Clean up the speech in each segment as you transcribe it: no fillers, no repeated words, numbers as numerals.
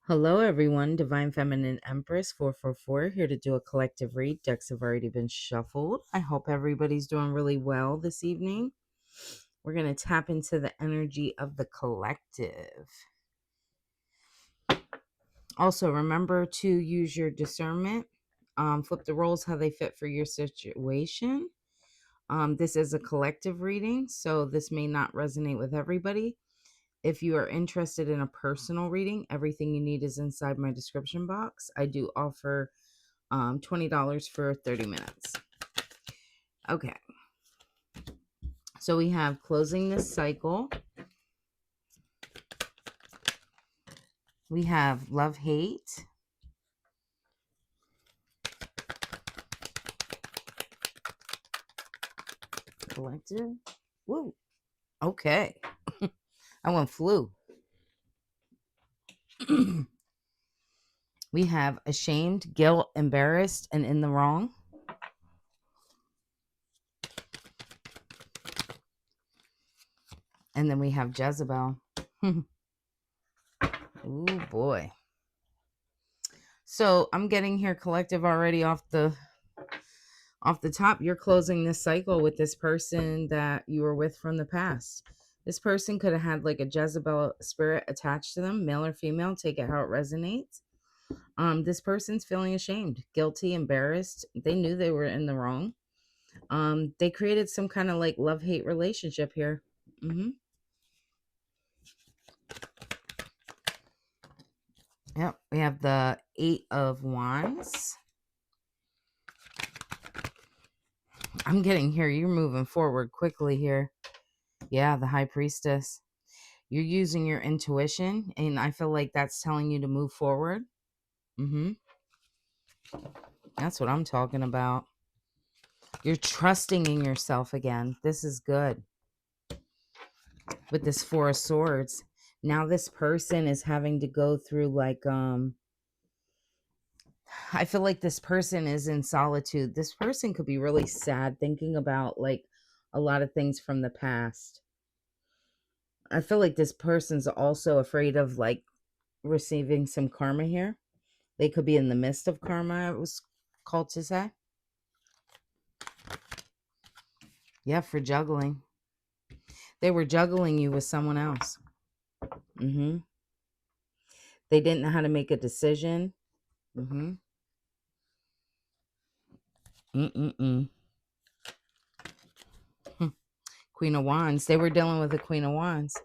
Hello, everyone. Divine Feminine Empress 444 here to do a collective read. Decks have already been shuffled. I hope everybody's doing really well this evening. We're going to tap into the energy of the collective. Also, remember to use your discernment. Flip the roles how they fit for your situation. This is a collective reading, so this may not resonate with everybody. If you are interested in a personal reading, everything you need is inside my description box. I do offer $20 for 30 minutes. Okay. So we have closing this cycle. We have love, hate. Collective. Woo. Okay. I went flu. We have ashamed, guilt, embarrassed, and in the wrong. And then we have Jezebel. Ooh, boy. So I'm getting here collective already off the top. You're closing this cycle with this person that you were with from the past. This person could have had like a Jezebel spirit attached to them, male or female, take it how it resonates. This person's feeling ashamed, guilty, embarrassed. They knew they were in the wrong. They created some kind of like love-hate relationship here. Yep, we have the 8 of Wands. I'm getting here. You're moving forward quickly here. Yeah, the High Priestess. You're using your intuition, and I feel like that's telling you to move forward. That's what I'm talking about. You're trusting in yourself again. This is good. With this 4 of Swords. Now this person is having to go through like, I feel like this person is in solitude. This person could be really sad, thinking about like a lot of things from the past. I feel like this person's also afraid of like receiving some karma here. They could be in the midst of karma, it was called to say. Yeah, for juggling. They were juggling you with someone else. They didn't know how to make a decision. Queen of Wands. They were dealing with the Queen of Wands.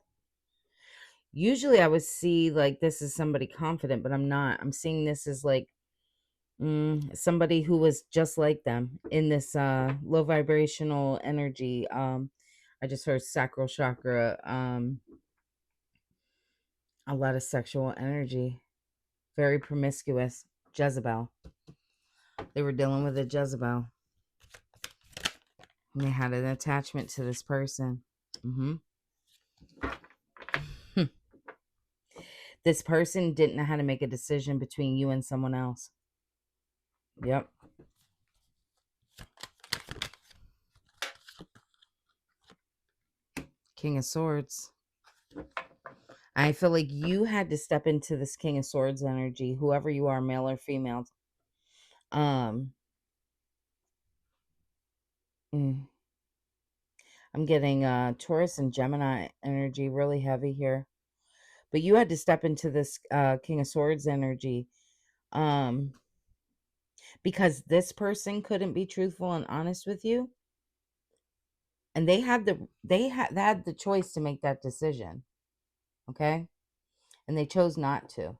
Usually I would see like this is somebody confident, but I'm not. I'm seeing this as like somebody who was just like them in this low vibrational energy. I just heard sacral chakra, a lot of sexual energy, very promiscuous. Jezebel. They were dealing with a Jezebel. And they had an attachment to this person. This person didn't know how to make a decision between you and someone else. Yep. King of Swords. I feel like you had to step into this King of Swords energy, whoever you are, male or female. I'm getting Taurus and Gemini energy really heavy here. But you had to step into this King of Swords energy. Because this person couldn't be truthful and honest with you. And they had the choice to make that decision. Okay? And they chose not to.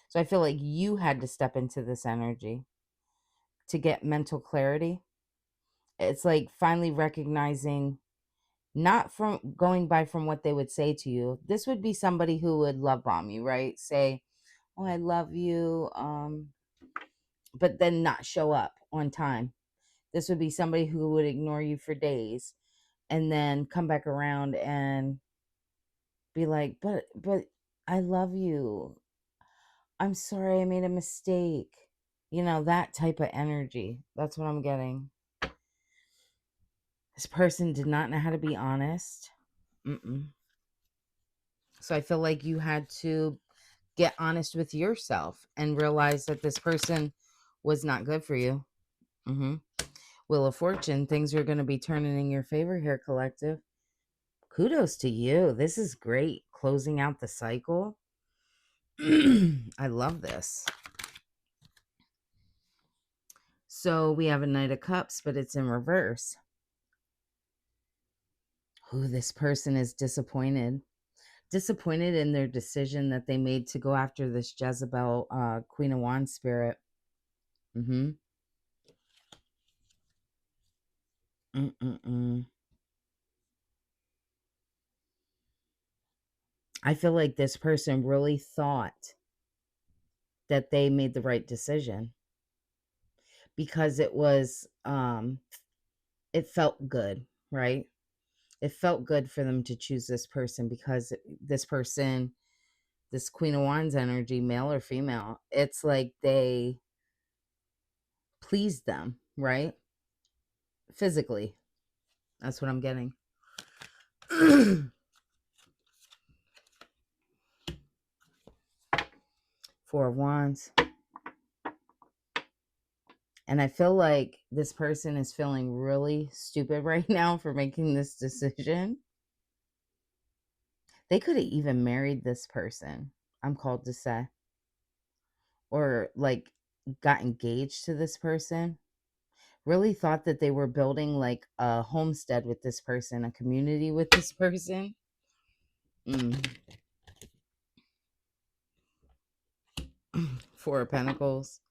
So I feel like you had to step into this energy to get mental clarity. It's like finally recognizing, not from going by from what they would say to you. This would be somebody who would love bomb you, right? Say, oh, I love you, but then not show up on time. This would be somebody who would ignore you for days and then come back around and be like, but I love you. I'm sorry I made a mistake. You know, that type of energy. That's what I'm getting. This person did not know how to be honest. So I feel like you had to Get honest with yourself and realize that this person was not good for you. Mm-hmm. Wheel of Fortune, things are going to be turning in your favor here, collective. Kudos to you. This is great. Closing out the cycle. I love this. So we have a Knight of Cups, but it's in reverse. Ooh, this person is disappointed. Disappointed in their decision that they made to go after this Jezebel, Queen of Wands spirit. Mm-hmm. Mm-mm-mm. I feel like this person really thought that they made the right decision because it felt good, right? It felt good for them to choose this person because this person, this Queen of Wands energy, male or female, it's like they pleased them, right? Physically. That's what I'm getting. Four of Wands. And I feel like this person is feeling really stupid right now for making this decision. They could have even married this person, I'm called to say. Or like got engaged to this person. Really thought that they were building like a homestead with this person, a community with this person. Four of Pentacles.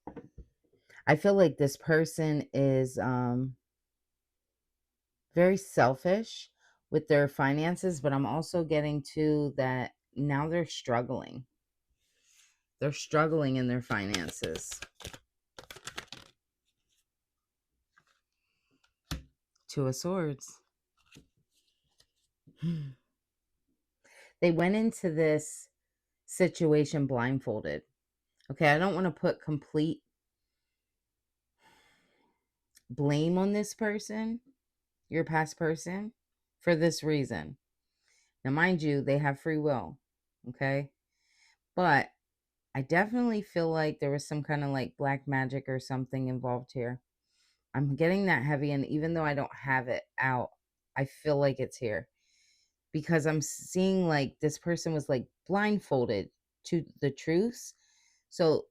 I feel like this person is very selfish with their finances, but I'm also getting to that now they're struggling. They're struggling in their finances. Two of Swords. They went into this situation blindfolded. Okay, I don't want to put complete blame on this person, your past person, for this reason. Now, mind you, they have free will. Okay, but I definitely feel like there was some kind of like black magic or something involved here. I'm getting that heavy, and even though I don't have it out, I feel like it's here because I'm seeing like this person was like blindfolded to the truths. So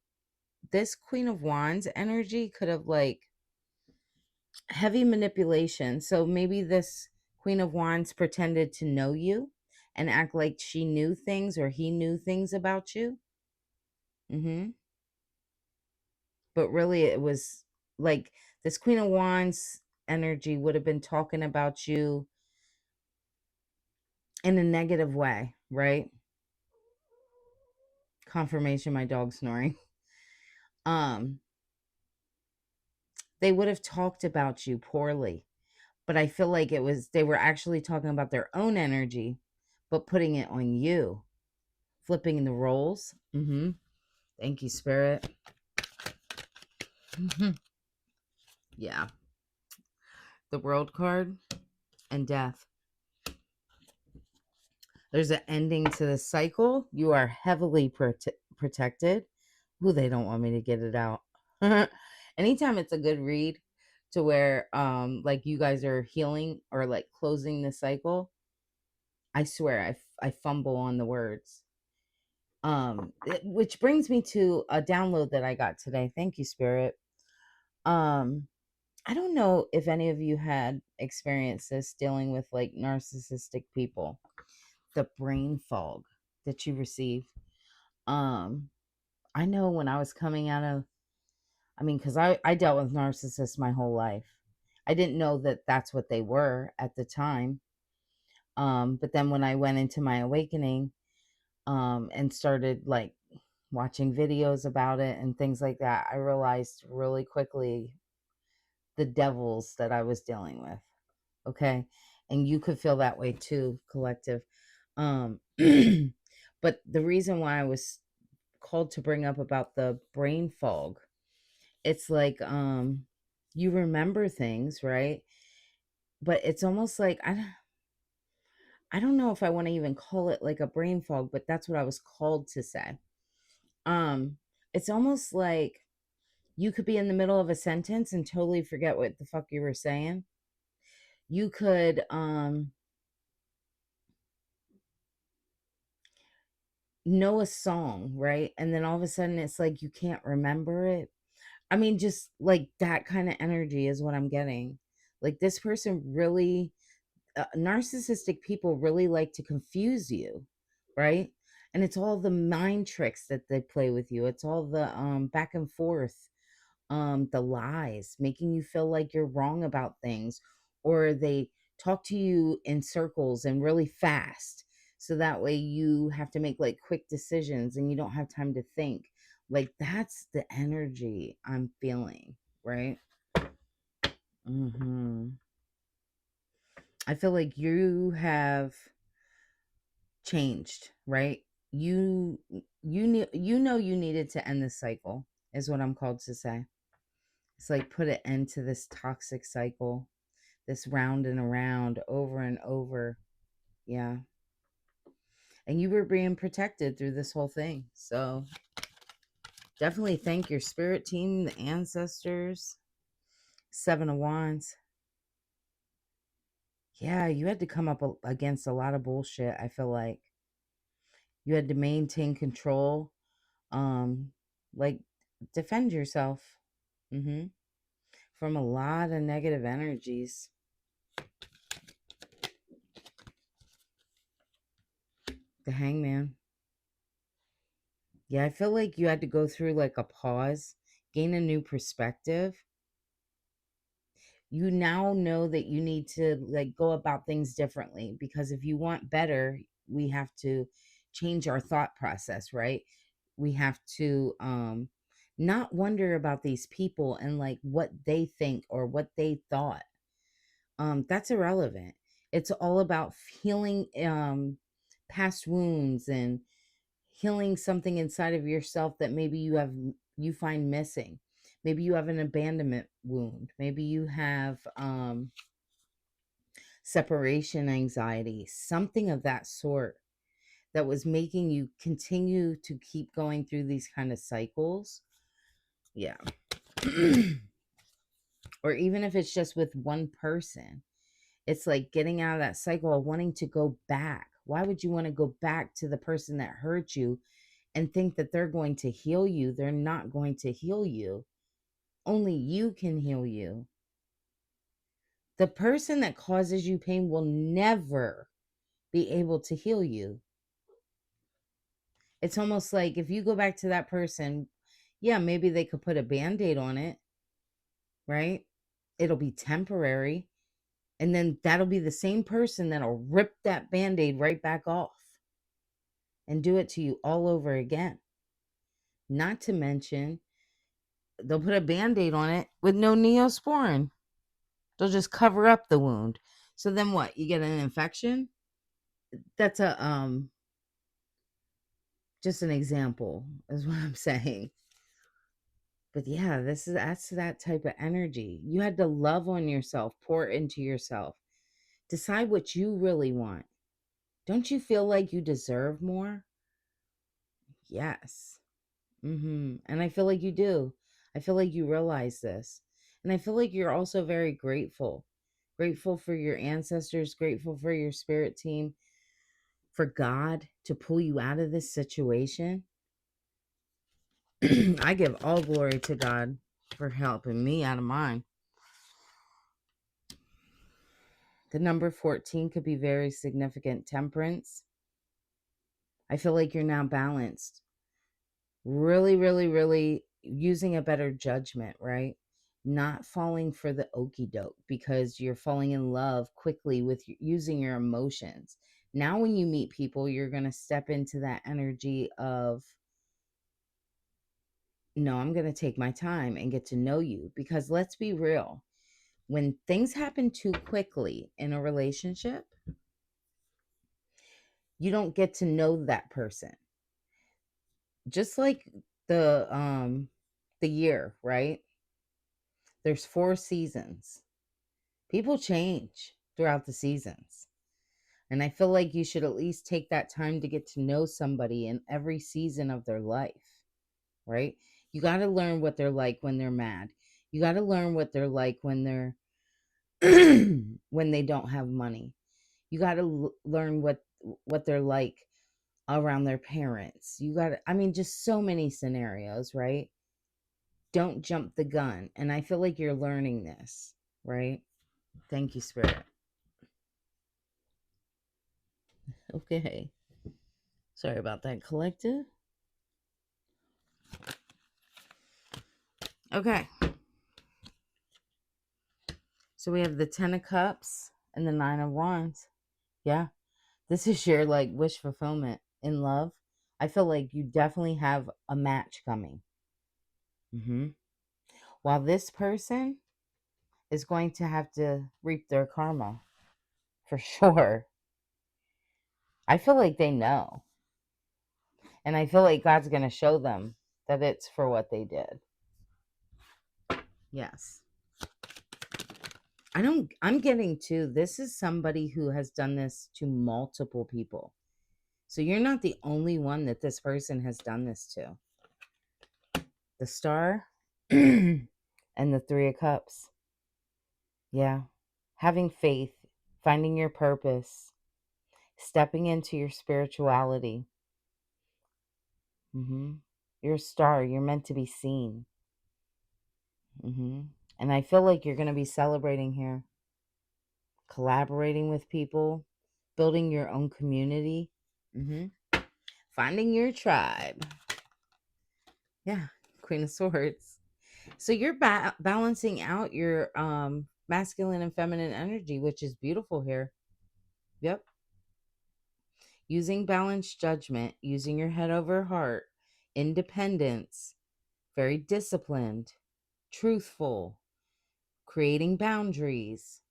this Queen of Wands energy could have like heavy manipulation. So maybe this Queen of Wands pretended to know you and act like she knew things or he knew things about you. Mm-hmm. But really, it was like this Queen of Wands energy would have been talking about you in a negative way, right? Confirmation, my dog snoring. Um, they would have talked about you poorly, but I feel like they were actually talking about their own energy, but putting it on you, flipping the roles. Mm-hmm. Thank you, Spirit. Mm-hmm. Yeah. The World card and Death. There's an ending to the cycle. You are heavily protected. Ooh, they don't want me to get it out. Anytime it's a good read to where like you guys are healing or like closing the cycle, I swear I fumble on the words. Which brings me to a download that I got today. Thank you, Spirit. I don't know if any of you had experienced this dealing with like narcissistic people, the brain fog that you receive. I know when I was coming out of, because I dealt with narcissists my whole life. I didn't know that that's what they were at the time. But then when I went into my awakening, and started like watching videos about it and things like that, I realized really quickly the devils that I was dealing with. Okay. And you could feel that way too, collective. Um, but the reason why I was called to bring up about the brain fog, it's like you remember things, right? But it's almost like I don't know if I want to even call it like a brain fog, but that's what I was called to say. Um, it's almost like you could be in the middle of a sentence and totally forget what the fuck you were saying. You could know a song, right? And then all of a sudden it's like you can't remember it. I mean, just like that kind of energy is what I'm getting. Like this person really, narcissistic people really like to confuse you, right? And it's all the mind tricks that they play with you. It's all the back and forth, the lies, making you feel like you're wrong about things, or they talk to you in circles and really fast. So that way you have to make like quick decisions and you don't have time to think. Like that's the energy I'm feeling, right? hmm I feel like you have changed, right? You know you needed to end this cycle is what I'm called to say. It's like put an end to this toxic cycle, this round and around over and over. Yeah. And you were being protected through this whole thing. So definitely thank your spirit team, the ancestors. Seven of Wands. Yeah, you had to come up against a lot of bullshit. I feel like you had to maintain control, um, like defend yourself, hmm from a lot of negative energies. The Hangman. Yeah, I feel like you had to go through like a pause, gain a new perspective. You now know that you need to like go about things differently, because if you want better, we have to change our thought process, right? We have to not wonder about these people and like what they think or what they thought. That's irrelevant. It's all about healing past wounds and healing something inside of yourself that maybe you find missing. Maybe you have an abandonment wound. Maybe you have separation anxiety, something of that sort that was making you continue to keep going through these kind of cycles. Yeah. Or even if it's just with one person, it's like getting out of that cycle of wanting to go back. Why would you want to go back to the person that hurt you and think that they're going to heal you? They're not going to heal you. Only you can heal you. The person that causes you pain will never be able to heal you. It's almost like if you go back to that person, yeah, maybe they could put a band aid on it, right? It'll be temporary. And then that'll be the same person that'll rip that band aid right back off and do it to you all over again. Not to mention, they'll put a band aid on it with no neosporin. They'll just cover up the wound. So then what? You get an infection? That's a just an example is what I'm saying. But yeah, that's that type of energy. You had to love on yourself, pour into yourself, decide what you really want. Don't you feel like you deserve more? Yes. And I feel like you do. I feel like you realize this. And I feel like you're also very grateful. Grateful for your ancestors, grateful for your spirit team, for God to pull you out of this situation. I give all glory to God for helping me out of mine. The number 14 could be very significant. Temperance. I feel like you're now balanced. Really, really, really using a better judgment, right? Not falling for the okey doke because you're falling in love quickly with using your emotions. Now, when you meet people, you're going to step into that energy of, no, I'm going to take my time and get to know you. Because let's be real, when things happen too quickly in a relationship, you don't get to know that person. Just like the year, right? There's 4 seasons. People change throughout the seasons. And I feel like you should at least take that time to get to know somebody in every season of their life. right? You got to learn what they're like when they're mad. You got to learn what they're like when they're when they don't have money. You got to learn what they're like around their parents. You got to, I mean, just so many scenarios, right? Don't jump the gun. And I feel like you're learning this, right? Thank you, Spirit. Okay. Sorry about that, collective. Okay. So we have the 10 of Cups and the 9 of Wands. Yeah. This is your like wish fulfillment in love. I feel like you definitely have a match coming. While this person is going to have to reap their karma for sure. I feel like they know. And I feel like God's going to show them that it's for what they did. Yes. I'm getting to, this is somebody who has done this to multiple people. So you're not the only one that this person has done this to. The Star and the 3 of Cups. Yeah. Having faith, finding your purpose, stepping into your spirituality. You're a star. You're meant to be seen. And I feel like you're going to be celebrating here, collaborating with people, building your own community, finding your tribe. Yeah, Queen of Swords. So you're balancing out your masculine and feminine energy, which is beautiful here. Yep. Using balanced judgment, using your head over heart, independence, very disciplined, truthful, creating boundaries,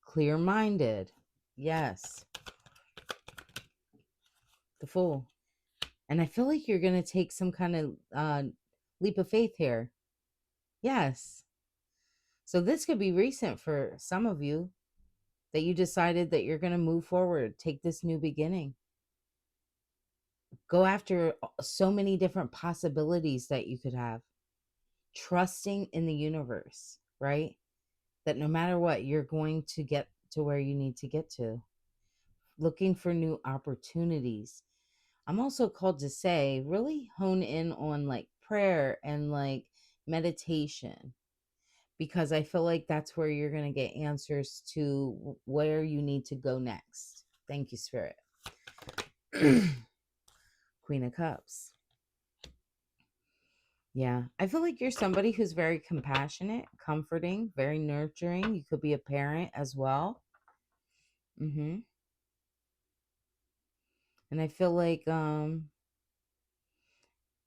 clear-minded. Yes. The Fool. And I feel like you're going to take some kind of leap of faith here. Yes. So this could be recent for some of you, that you decided that you're going to move forward, take this new beginning. Go after so many different possibilities that you could have. Trusting in the universe, right? That no matter what, you're going to get to where you need to get to. Looking for new opportunities. I'm also called to say, really hone in on like prayer and like meditation, because I feel like that's where you're going to get answers to where you need to go next. Thank you, Spirit. Queen of Cups. Yeah, I feel like you're somebody who's very compassionate, comforting, very nurturing. You could be a parent as well. And I feel like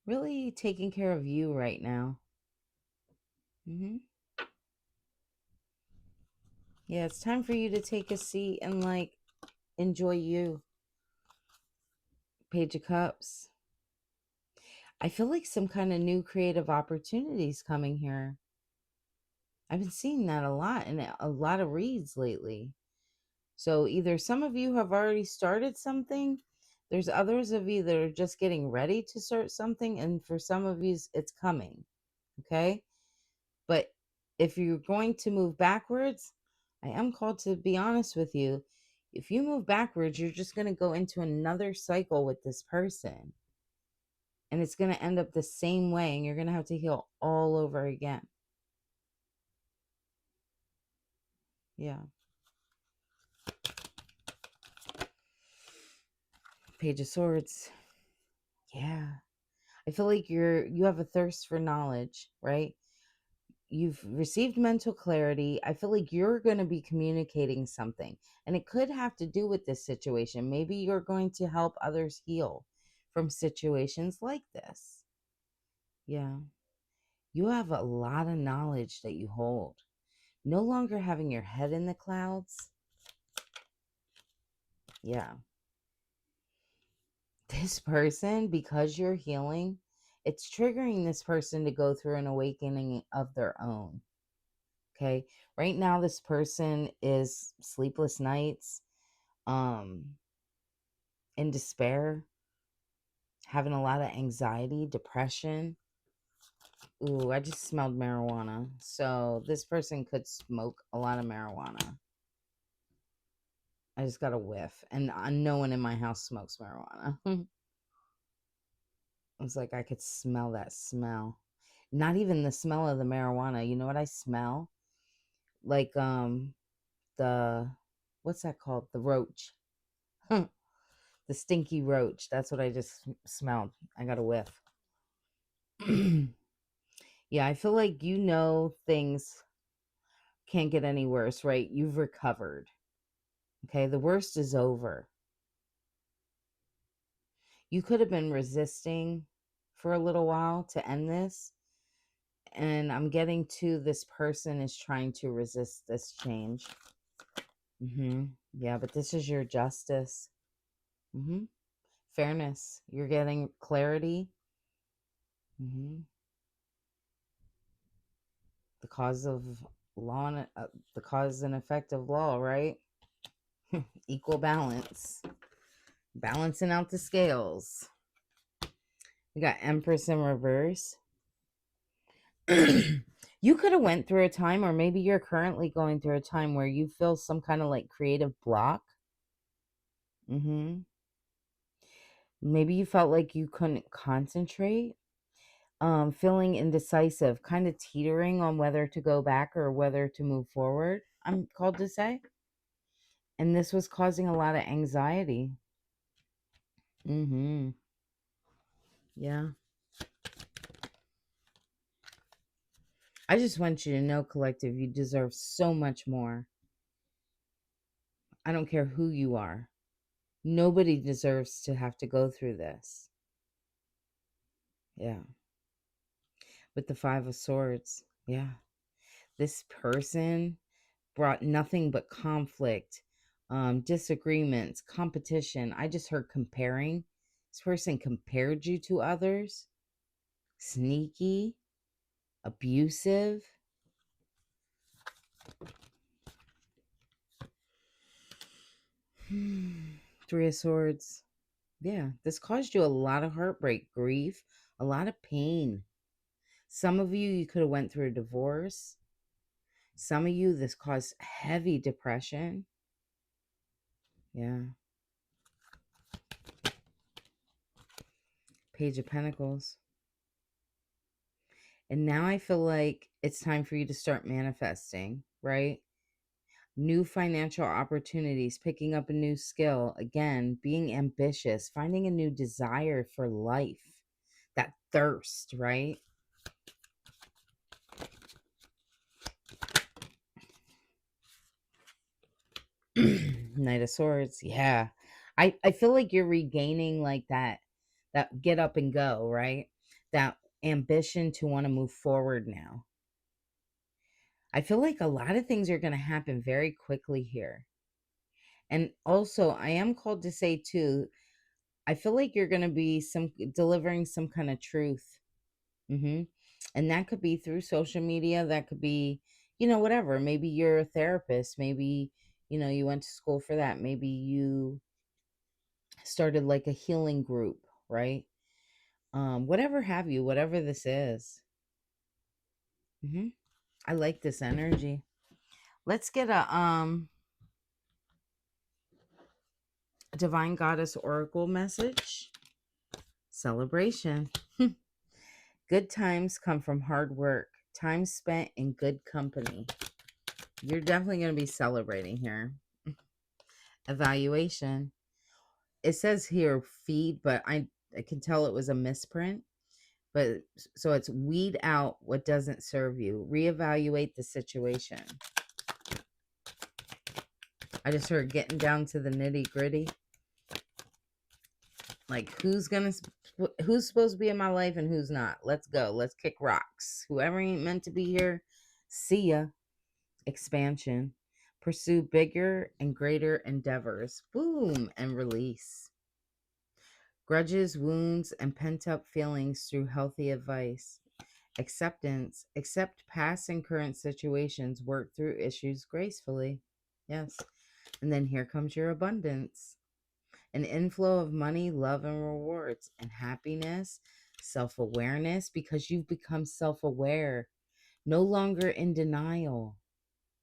really taking care of you right now. Yeah, it's time for you to take a seat and like enjoy you. Page of Cups. I feel like some kind of new creative opportunities coming here. I've been seeing that a lot in a lot of reads lately. So either some of you have already started something, there's others of you that are just getting ready to start something, and for some of you it's coming. Okay? But if you're going to move backwards, I am called to be honest with you. If you move backwards, you're just going to go into another cycle with this person. And it's going to end up the same way, and you're going to have to heal all over again. Yeah. Page of Swords. Yeah. I feel like you have a thirst for knowledge, right? You've received mental clarity. I feel like you're going to be communicating something, and it could have to do with this situation. Maybe you're going to help others heal from situations like this. Yeah. You have a lot of knowledge that you hold. No longer having your head in the clouds. Yeah. This person, because you're healing, it's triggering this person to go through an awakening of their own. Okay. Right now, this person is sleepless nights, in despair, having a lot of anxiety, depression. Ooh, I just smelled marijuana. So this person could smoke a lot of marijuana. I just got a whiff. And no one in my house smokes marijuana. It's like I could smell that smell. Not even the smell of the marijuana. You know what I smell? Like the what's that called? The roach. The stinky roach. That's what I just smelled. I got a whiff. Yeah, I feel like things can't get any worse, right? You've recovered. Okay, the worst is over. You could have been resisting for a little while to end this. And I'm getting to this person is trying to resist this change. Yeah, but this is your justice. Fairness. You're getting clarity. The cause of law and the cause and effect of law, right? Equal balance. Balancing out the scales. We got Empress in reverse. You could have went through a time, or maybe you're currently going through a time where you feel some kind of like creative block. Maybe you felt like you couldn't concentrate. Feeling indecisive, kind of teetering on whether to go back or whether to move forward, I'm called to say. And this was causing a lot of anxiety. Yeah. I just want you to know, collective, you deserve so much more. I don't care who you are. Nobody deserves to have to go through this. Yeah. With the Five of Swords. Yeah. This person brought nothing but conflict, disagreements, competition. I just heard comparing. This person compared you to others. Sneaky, abusive. Three of Swords. Yeah, this caused you a lot of heartbreak, grief, a lot of pain. Some of you could have went through a divorce. Some of you, this caused heavy depression. Yeah. Page of Pentacles. And now I feel like it's time for you to start manifesting, right? New financial opportunities, picking up a new skill, again, being ambitious, finding a new desire for life, that thirst, right? Knight of Swords. Yeah. I feel like you're regaining like that get up and go, right? That ambition to want to move forward now. I feel like a lot of things are going to happen very quickly here. And also, I am called to say too, I feel like you're going to be delivering some kind of truth. And that could be through social media. That could be, whatever. Maybe you're a therapist. Maybe, you went to school for that. Maybe you started like a healing group, right? Whatever have you, whatever this is. I like this energy. Let's get a Divine Goddess Oracle message. Celebration. Good times come from hard work. Time spent in good company. You're definitely going to be celebrating here. Evaluation. It says here feed, but I can tell it was a misprint. But so it's weed out what doesn't serve you. Reevaluate the situation. I just heard getting down to the nitty gritty. Like who's supposed to be in my life and who's not. Let's go. Let's kick rocks. Whoever ain't meant to be here, see ya. Expansion. Pursue bigger and greater endeavors. Boom. And release. Grudges, wounds, and pent-up feelings through healthy advice. Acceptance. Accept past and current situations. Work through issues gracefully. Yes. And then here comes your abundance. An inflow of money, love, and rewards, and happiness. self-awareness, because you've become self-aware, no longer in denial,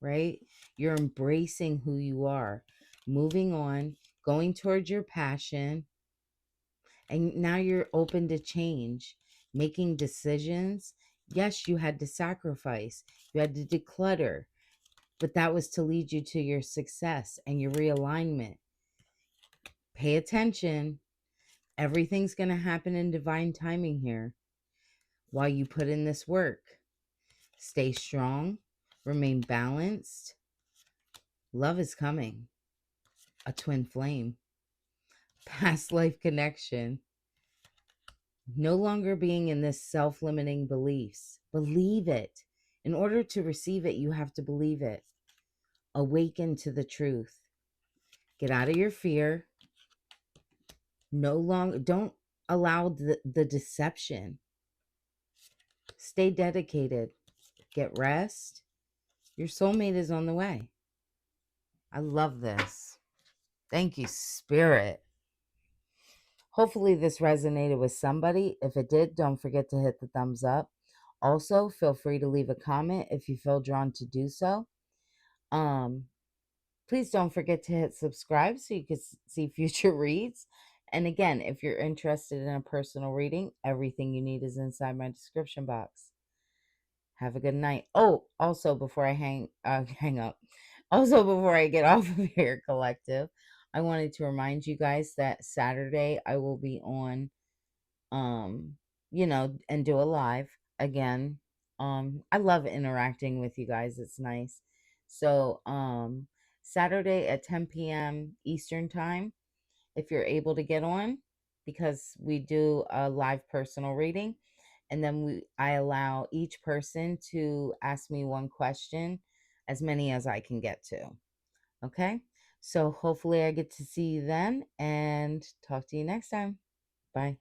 right? You're embracing who you are, moving on, going towards your passion, and now you're open to change, making decisions. Yes, you had to sacrifice, you had to declutter, but that was to lead you to your success and your realignment. Pay attention. Everything's going to happen in divine timing here while you put in this work. Stay strong, remain balanced. Love is coming. A twin flame. Past life connection. No longer being in this self-limiting beliefs. Believe it. In order to receive it, you have to believe it. Awaken to the truth. Get out of your fear. No longer, don't allow the deception. Stay dedicated. Get rest. Your soulmate is on the way. I love this. Thank you, Spirit. Hopefully this resonated with somebody. If it did, don't forget to hit the thumbs up. Also, feel free to leave a comment if you feel drawn to do so. Please don't forget to hit subscribe so you can see future reads. And again, if you're interested in a personal reading, everything you need is inside my description box. Have a good night. Oh, also before I hang up, also before I get off of here, collective, I wanted to remind you guys that Saturday I will be on, and do a live again. I love interacting with you guys. It's nice. So, Saturday at 10 p.m. Eastern time, if you're able to get on, because we do a live personal reading, and then I allow each person to ask me one question, as many as I can get to. Okay? So hopefully I get to see you then, and talk to you next time. Bye.